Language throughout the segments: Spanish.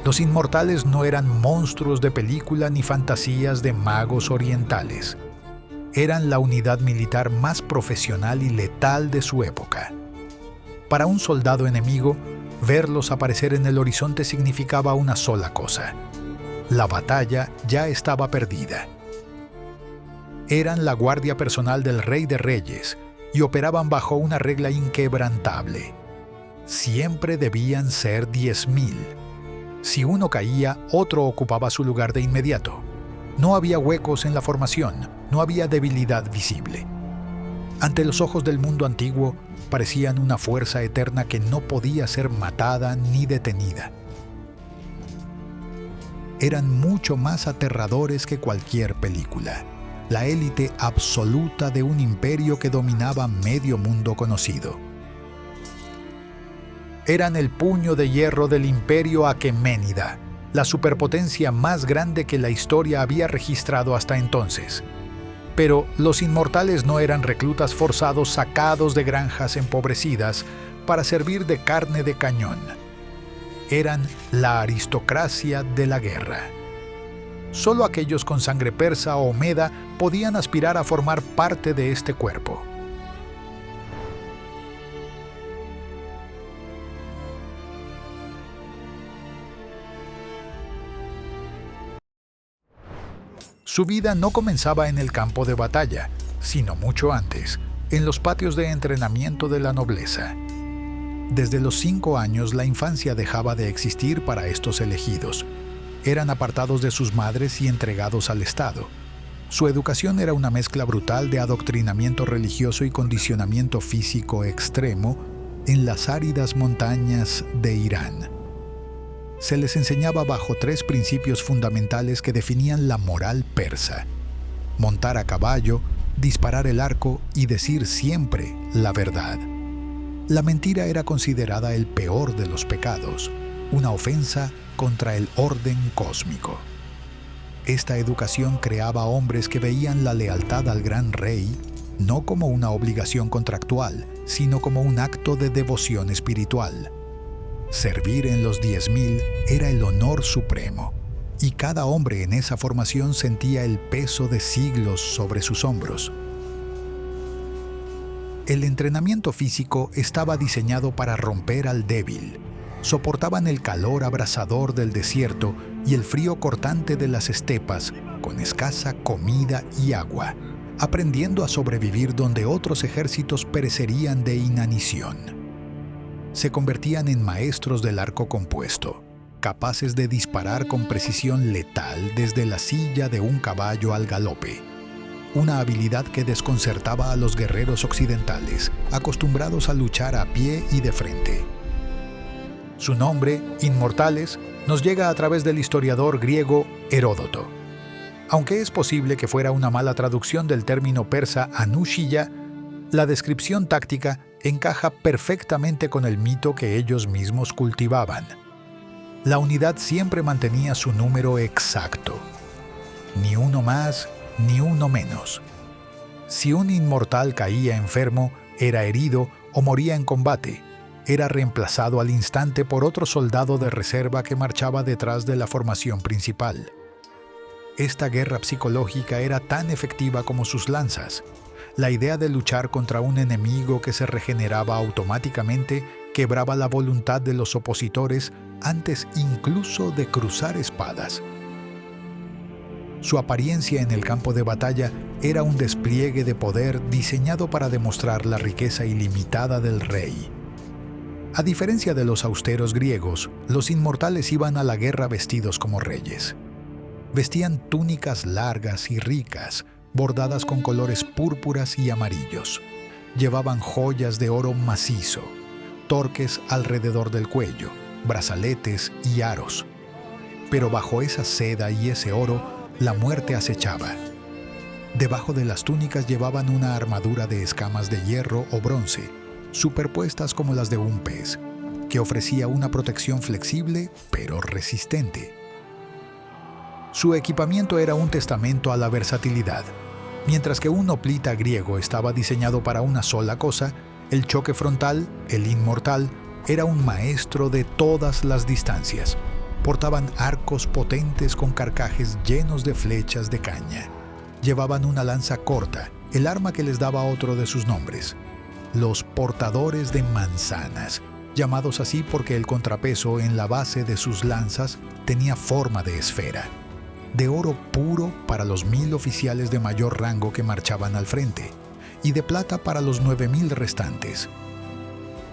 Los inmortales no eran monstruos de película ni fantasías de magos orientales. Eran la unidad militar más profesional y letal de su época. Para un soldado enemigo, verlos aparecer en el horizonte significaba una sola cosa: la batalla ya estaba perdida. Eran la guardia personal del Rey de Reyes y operaban bajo una regla inquebrantable. Siempre debían ser 10.000. Si uno caía, otro ocupaba su lugar de inmediato. No había huecos en la formación, no había debilidad visible. Ante los ojos del mundo antiguo, parecían una fuerza eterna que no podía ser matada ni detenida. Eran mucho más aterradores que cualquier película. La élite absoluta de un imperio que dominaba medio mundo conocido. Eran el puño de hierro del imperio aqueménida, la superpotencia más grande que la historia había registrado hasta entonces. Pero los inmortales no eran reclutas forzados sacados de granjas empobrecidas para servir de carne de cañón. Eran la aristocracia de la guerra. Solo aquellos con sangre persa o meda podían aspirar a formar parte de este cuerpo. Su vida no comenzaba en el campo de batalla, sino mucho antes, en los patios de entrenamiento de la nobleza. Desde los 5 años la infancia dejaba de existir para estos elegidos. Eran apartados de sus madres y entregados al Estado. Su educación era una mezcla brutal de adoctrinamiento religioso y condicionamiento físico extremo en las áridas montañas de Irán. Se les enseñaba bajo 3 principios fundamentales que definían la moral persa: montar a caballo, disparar el arco y decir siempre la verdad. La mentira era considerada el peor de los pecados, una ofensa contra el orden cósmico. Esta educación creaba hombres que veían la lealtad al gran rey no como una obligación contractual, sino como un acto de devoción espiritual. Servir en los 10.000 era el honor supremo, y cada hombre en esa formación sentía el peso de siglos sobre sus hombros. El entrenamiento físico estaba diseñado para romper al débil. Soportaban el calor abrasador del desierto y el frío cortante de las estepas con escasa comida y agua, aprendiendo a sobrevivir donde otros ejércitos perecerían de inanición. Se convertían en maestros del arco compuesto, capaces de disparar con precisión letal desde la silla de un caballo al galope. Una habilidad que desconcertaba a los guerreros occidentales, acostumbrados a luchar a pie y de frente. Su nombre, Inmortales, nos llega a través del historiador griego Heródoto. Aunque es posible que fuera una mala traducción del término persa Anushiya, la descripción táctica encaja perfectamente con el mito que ellos mismos cultivaban. La unidad siempre mantenía su número exacto. Ni uno más, ni uno menos. Si un inmortal caía enfermo, era herido o moría en combate, era reemplazado al instante por otro soldado de reserva que marchaba detrás de la formación principal. Esta guerra psicológica era tan efectiva como sus lanzas. La idea de luchar contra un enemigo que se regeneraba automáticamente quebraba la voluntad de los opositores antes incluso de cruzar espadas. Su apariencia en el campo de batalla era un despliegue de poder diseñado para demostrar la riqueza ilimitada del rey. A diferencia de los austeros griegos, los inmortales iban a la guerra vestidos como reyes. Vestían túnicas largas y ricas, bordadas con colores púrpuras y amarillos. Llevaban joyas de oro macizo, torques alrededor del cuello, brazaletes y aros. Pero bajo esa seda y ese oro, la muerte acechaba. Debajo de las túnicas llevaban una armadura de escamas de hierro o bronce, superpuestas como las de un pez, que ofrecía una protección flexible pero resistente. Su equipamiento era un testamento a la versatilidad. Mientras que un hoplita griego estaba diseñado para una sola cosa, el choque frontal, el inmortal, era un maestro de todas las distancias. Portaban arcos potentes con carcajes llenos de flechas de caña. Llevaban una lanza corta, el arma que les daba otro de sus nombres: los portadores de manzanas, llamados así porque el contrapeso en la base de sus lanzas tenía forma de esfera. De oro puro para los 1000 oficiales de mayor rango que marchaban al frente, y de plata para los 9000 restantes.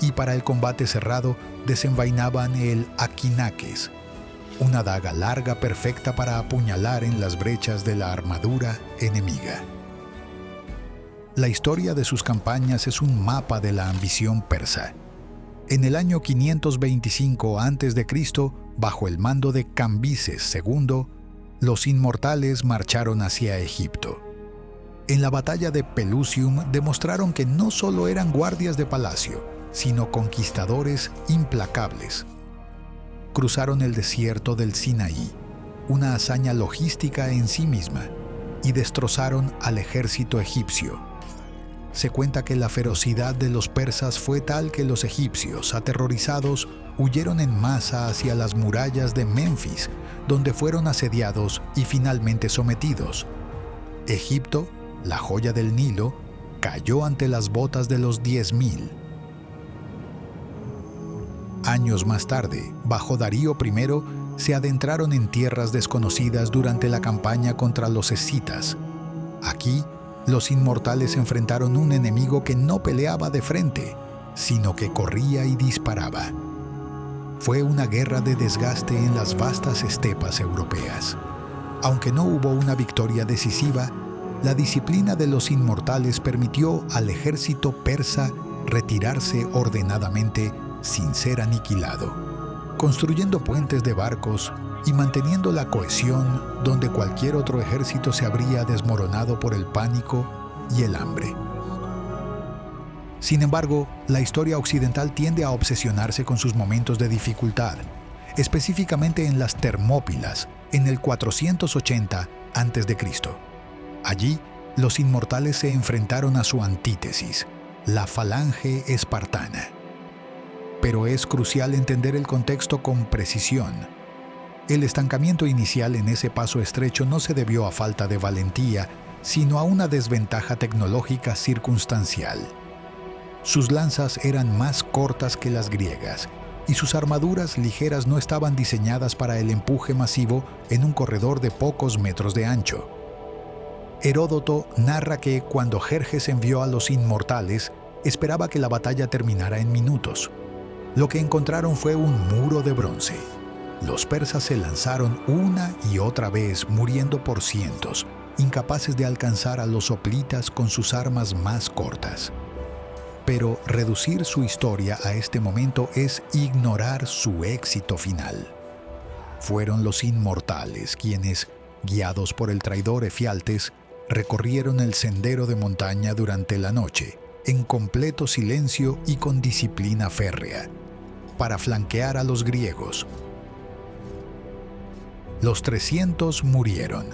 Y para el combate cerrado desenvainaban el aquinaques, una daga larga perfecta para apuñalar en las brechas de la armadura enemiga. La historia de sus campañas es un mapa de la ambición persa. En el año 525 a.C., bajo el mando de Cambises II, los inmortales marcharon hacia Egipto. En la batalla de Pelusium demostraron que no solo eran guardias de palacio, sino conquistadores implacables. Cruzaron el desierto del Sinaí, una hazaña logística en sí misma, y destrozaron al ejército egipcio. Se cuenta que la ferocidad de los persas fue tal que los egipcios, aterrorizados, huyeron en masa hacia las murallas de Menfis, donde fueron asediados y finalmente sometidos. Egipto, la joya del Nilo, cayó ante las botas de los 10.000. Años más tarde, bajo Darío I, se adentraron en tierras desconocidas durante la campaña contra los escitas. Aquí, los inmortales enfrentaron un enemigo que no peleaba de frente, sino que corría y disparaba. Fue una guerra de desgaste en las vastas estepas europeas. Aunque no hubo una victoria decisiva, la disciplina de los inmortales permitió al ejército persa retirarse ordenadamente sin ser aniquilado, construyendo puentes de barcos y manteniendo la cohesión donde cualquier otro ejército se habría desmoronado por el pánico y el hambre. Sin embargo, la historia occidental tiende a obsesionarse con sus momentos de dificultad, específicamente en las Termópilas, en el 480 a.C. Allí, los inmortales se enfrentaron a su antítesis, la falange espartana. Pero es crucial entender el contexto con precisión. El estancamiento inicial en ese paso estrecho no se debió a falta de valentía, sino a una desventaja tecnológica circunstancial. Sus lanzas eran más cortas que las griegas, y sus armaduras ligeras no estaban diseñadas para el empuje masivo en un corredor de pocos metros de ancho. Heródoto narra que cuando Jerjes envió a los inmortales, esperaba que la batalla terminara en minutos. Lo que encontraron fue un muro de bronce. Los persas se lanzaron una y otra vez, muriendo por cientos, incapaces de alcanzar a los hoplitas con sus armas más cortas. Pero reducir su historia a este momento es ignorar su éxito final. Fueron los inmortales quienes, guiados por el traidor Efialtes, recorrieron el sendero de montaña durante la noche, en completo silencio y con disciplina férrea, para flanquear a los griegos. Los 300 murieron.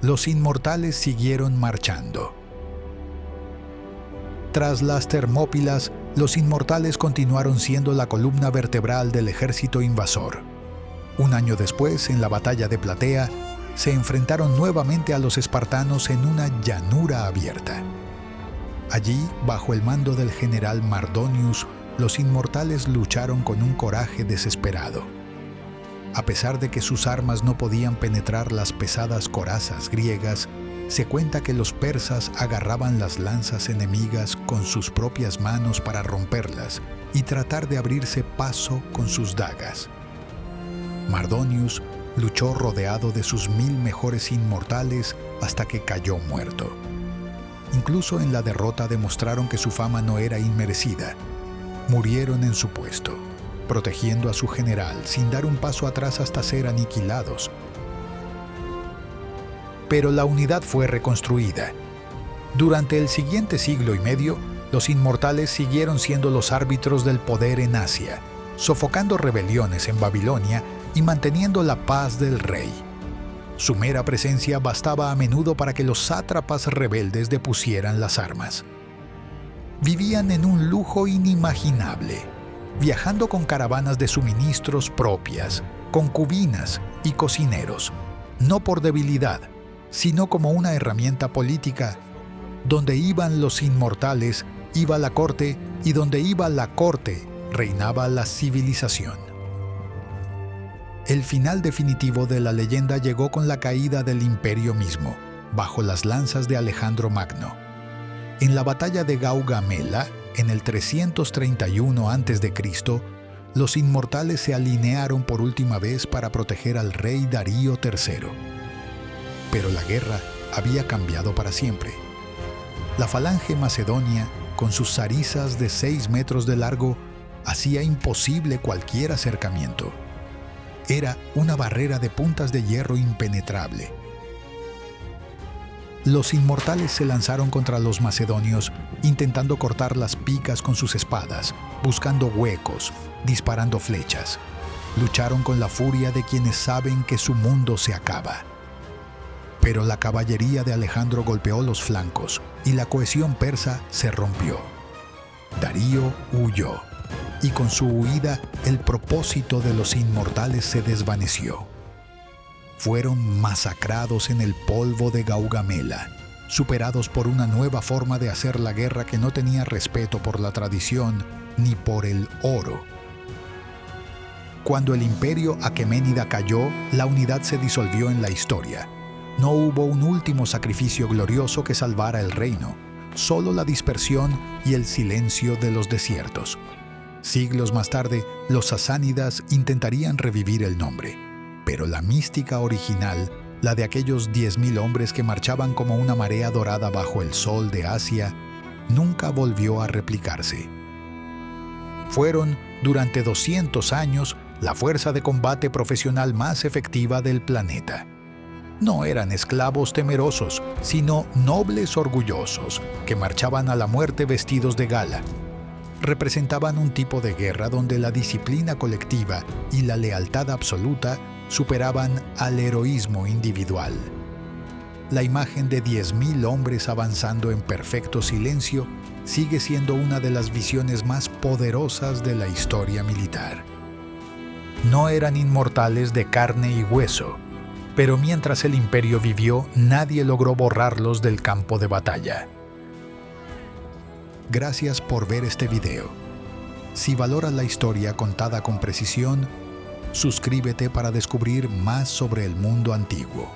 Los inmortales siguieron marchando. Tras las Termópilas, los inmortales continuaron siendo la columna vertebral del ejército invasor. Un año después, en la batalla de Platea, se enfrentaron nuevamente a los espartanos en una llanura abierta. Allí, bajo el mando del general Mardonius, los inmortales lucharon con un coraje desesperado. A pesar de que sus armas no podían penetrar las pesadas corazas griegas, se cuenta que los persas agarraban las lanzas enemigas con sus propias manos para romperlas y tratar de abrirse paso con sus dagas. Mardonius luchó rodeado de sus 1000 mejores inmortales hasta que cayó muerto. Incluso en la derrota demostraron que su fama no era inmerecida. Murieron en su puesto, protegiendo a su general sin dar un paso atrás hasta ser aniquilados. Pero la unidad fue reconstruida. Durante el siguiente siglo y medio, los inmortales siguieron siendo los árbitros del poder en Asia, sofocando rebeliones en Babilonia y manteniendo la paz del rey. Su mera presencia bastaba a menudo para que los sátrapas rebeldes depusieran las armas. Vivían en un lujo inimaginable. viajando con caravanas de suministros propias, concubinas y cocineros, no por debilidad, sino como una herramienta política. Donde iban los inmortales, iba la corte, y donde iba la corte, reinaba la civilización. El final definitivo de la leyenda llegó con la caída del imperio mismo, bajo las lanzas de Alejandro Magno. En la batalla de Gaugamela, en el 331 a.C., los inmortales se alinearon por última vez para proteger al rey Darío III. Pero la guerra había cambiado para siempre. La falange macedonia, con sus zarizas de 6 metros de largo, hacía imposible cualquier acercamiento. Era una barrera de puntas de hierro impenetrable. Los inmortales se lanzaron contra los macedonios, intentando cortar las picas con sus espadas, buscando huecos, disparando flechas. Lucharon con la furia de quienes saben que su mundo se acaba. Pero la caballería de Alejandro golpeó los flancos y la cohesión persa se rompió. Darío huyó, y con su huida el propósito de los inmortales se desvaneció. Fueron masacrados en el polvo de Gaugamela, superados por una nueva forma de hacer la guerra que no tenía respeto por la tradición ni por el oro. Cuando el imperio aqueménida cayó, la unidad se disolvió en la historia. No hubo un último sacrificio glorioso que salvara el reino, solo la dispersión y el silencio de los desiertos. Siglos más tarde, los sasánidas intentarían revivir el nombre, pero la mística original, la de aquellos 10.000 hombres que marchaban como una marea dorada bajo el sol de Asia, nunca volvió a replicarse. Fueron, durante 200 años, la fuerza de combate profesional más efectiva del planeta. No eran esclavos temerosos, sino nobles orgullosos, que marchaban a la muerte vestidos de gala. Representaban un tipo de guerra donde la disciplina colectiva y la lealtad absoluta superaban al heroísmo individual. La imagen de 10.000 hombres avanzando en perfecto silencio sigue siendo una de las visiones más poderosas de la historia militar. No eran inmortales de carne y hueso, pero mientras el imperio vivió, nadie logró borrarlos del campo de batalla. Gracias por ver este video. Si valoras la historia contada con precisión, suscríbete para descubrir más sobre el mundo antiguo.